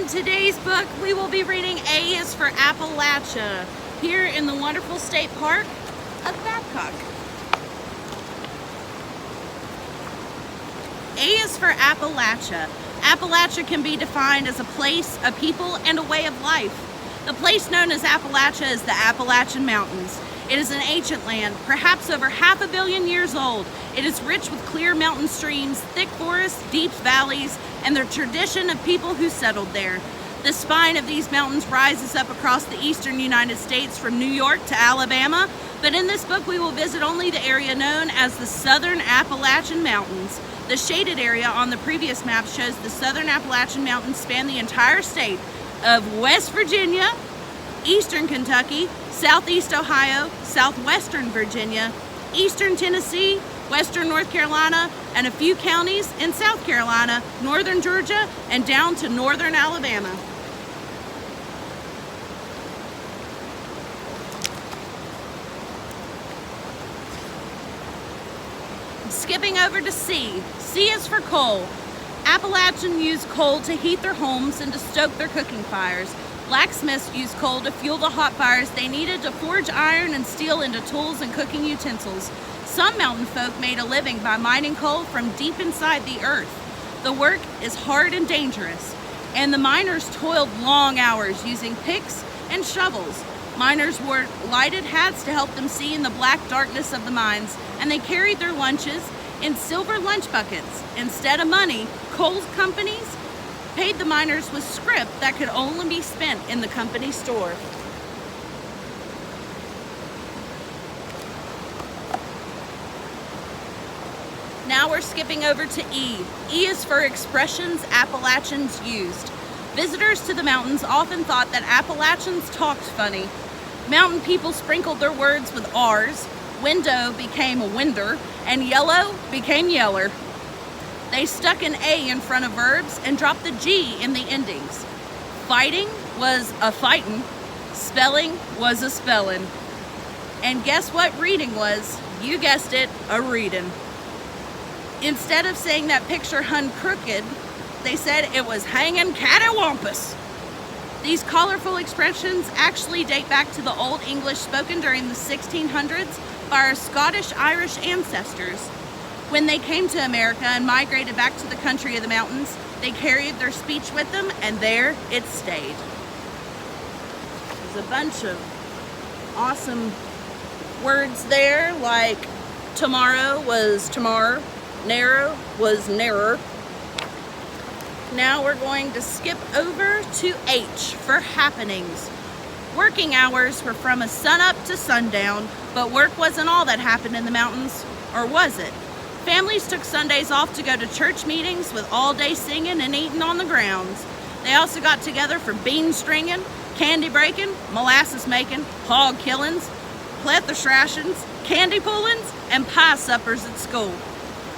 In today's book, we will be reading A is for Appalachia, here in the wonderful state park of Babcock. A is for Appalachia. Appalachia can be defined as a place, a people, and a way of life. The place known as Appalachia is the Appalachian Mountains. It is an ancient land, perhaps over 500 million years old. It is rich with clear mountain streams, thick forests, deep valleys, and the tradition of people who settled there. The spine of these mountains rises up across the eastern United States from New York to Alabama, but in this book we will visit only the area known as the Southern Appalachian Mountains. The shaded area on the previous map shows the Southern Appalachian Mountains span the entire state of West Virginia, Eastern Kentucky, Southeast Ohio, Southwestern Virginia, Eastern Tennessee, Western North Carolina, and a few counties in South Carolina, Northern Georgia, and down to Northern Alabama. Skipping over to C. C is for coal. Appalachians used coal to heat their homes and to stoke their cooking fires. Blacksmiths used coal to fuel the hot fires they needed to forge iron and steel into tools and cooking utensils. Some mountain folk made a living by mining coal from deep inside the earth. The work is hard and dangerous, and the miners toiled long hours using picks and shovels. Miners wore lighted hats to help them see in the black darkness of the mines, and they carried their lunches in silver lunch buckets. Instead of money, coal companies paid the miners with scrip that could only be spent in the company store. Now we're skipping over to E. E is for expressions Appalachians used. Visitors to the mountains often thought that Appalachians talked funny. Mountain people sprinkled their words with R's. Window became a winder, and yellow became yeller. They stuck an A in front of verbs and dropped the G in the endings. Fighting was a fightin', spelling was a spellin'. And guess what reading was? You guessed it, a readin'. Instead of saying that picture hung crooked, they said it was hanging cattywampus. These colorful expressions actually date back to the Old English spoken during the 1600s by our Scottish-Irish ancestors. When they came to America and migrated back to the country of the mountains, they carried their speech with them, and there it stayed. There's a bunch of awesome words there, like tomorrow was tomorrow, narrow was nearer. Now we're going to skip over to H for happenings. Working hours were from a sunup to sundown, but work wasn't all that happened in the mountains, or was it? Families took Sundays off to go to church meetings with all-day singing and eating on the grounds. They also got together for bean stringing, candy breaking, molasses making, hog killings, plethora rations, candy pullings, and pie suppers at school.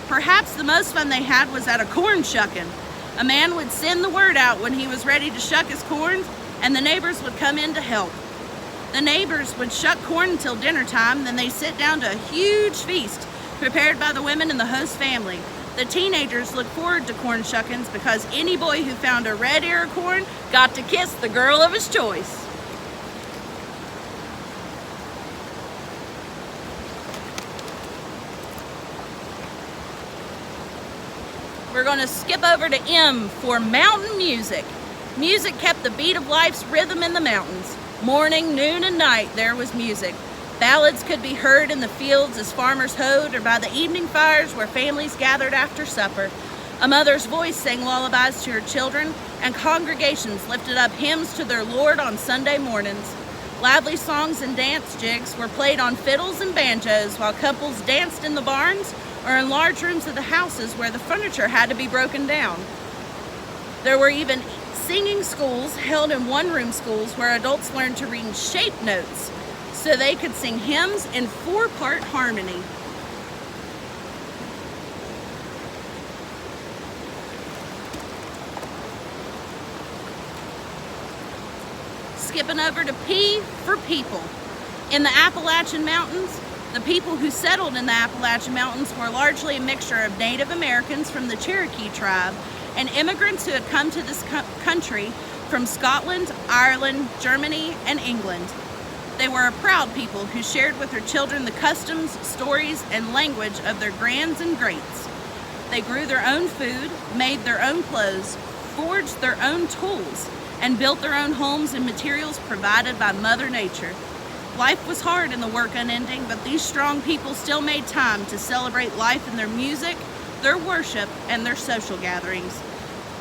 Perhaps the most fun they had was at a corn shucking. A man would send the word out when he was ready to shuck his corn, and the neighbors would come in to help. The neighbors would shuck corn until dinner time, then they'd sit down to a huge feast prepared by the women in the host family. The teenagers looked forward to corn shuckings because any boy who found a red ear of corn got to kiss the girl of his choice. We're going to skip over to M for mountain music. Music kept the beat of life's rhythm in the mountains. Morning, noon, and night there was music. Ballads could be heard in the fields as farmers hoed, or by the evening fires where families gathered after supper. A mother's voice sang lullabies to her children, and congregations lifted up hymns to their Lord on Sunday mornings. Lively songs and dance jigs were played on fiddles and banjos while couples danced in the barns or in large rooms of the houses where the furniture had to be broken down. There were even singing schools held in one-room schools where adults learned to read shape notes so they could sing hymns in 4-part harmony. Skipping over to P for people. In the Appalachian Mountains, the people who settled in the Appalachian Mountains were largely a mixture of Native Americans from the Cherokee tribe and immigrants who had come to this country from Scotland, Ireland, Germany, and England. They were a proud people who shared with their children the customs, stories, and language of their grands and greats. They grew their own food, made their own clothes, forged their own tools, and built their own homes and materials provided by Mother Nature. Life was hard and the work unending, but these strong people still made time to celebrate life in their music, their worship, and their social gatherings.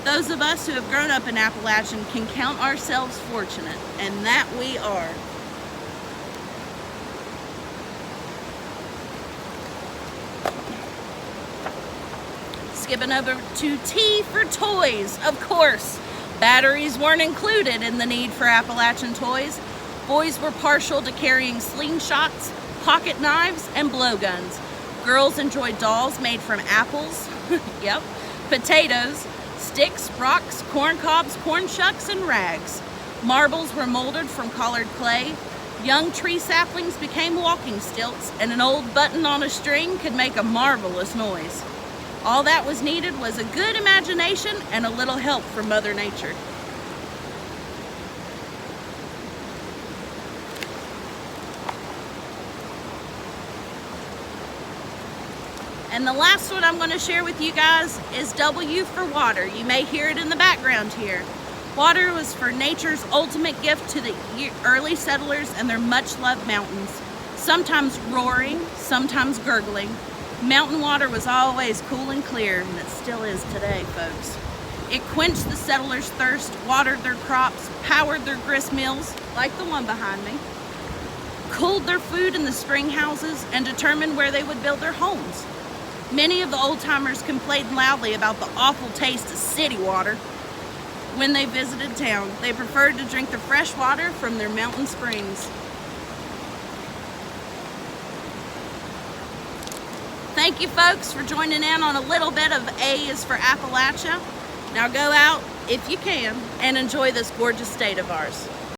Those of us who have grown up in Appalachian can count ourselves fortunate, and that we are. Skipping over to T for toys, of course. Batteries weren't included in the need for Appalachian toys. Boys were partial to carrying slingshots, pocket knives, and blowguns. Girls enjoyed dolls made from apples, yep, potatoes, sticks, rocks, corn cobs, corn shucks, and rags. Marbles were molded from colored clay. Young tree saplings became walking stilts, and an old button on a string could make a marvelous noise. All that was needed was a good imagination and a little help from Mother Nature. And the last one I'm going to share with you guys is W for water. You may hear it in the background here. Water was for nature's ultimate gift to the early settlers and their much-loved mountains. Sometimes roaring, sometimes gurgling. Mountain water was always cool and clear, and it still is today, folks. It quenched the settlers' thirst, watered their crops, powered their grist mills, like the one behind me, cooled their food in the spring houses, and determined where they would build their homes. Many of the old-timers complained loudly about the awful taste of city water. When they visited town, they preferred to drink the fresh water from their mountain springs. Thank you, folks, for joining in on a little bit of A is for Appalachia. Now go out, if you can, and enjoy this gorgeous state of ours.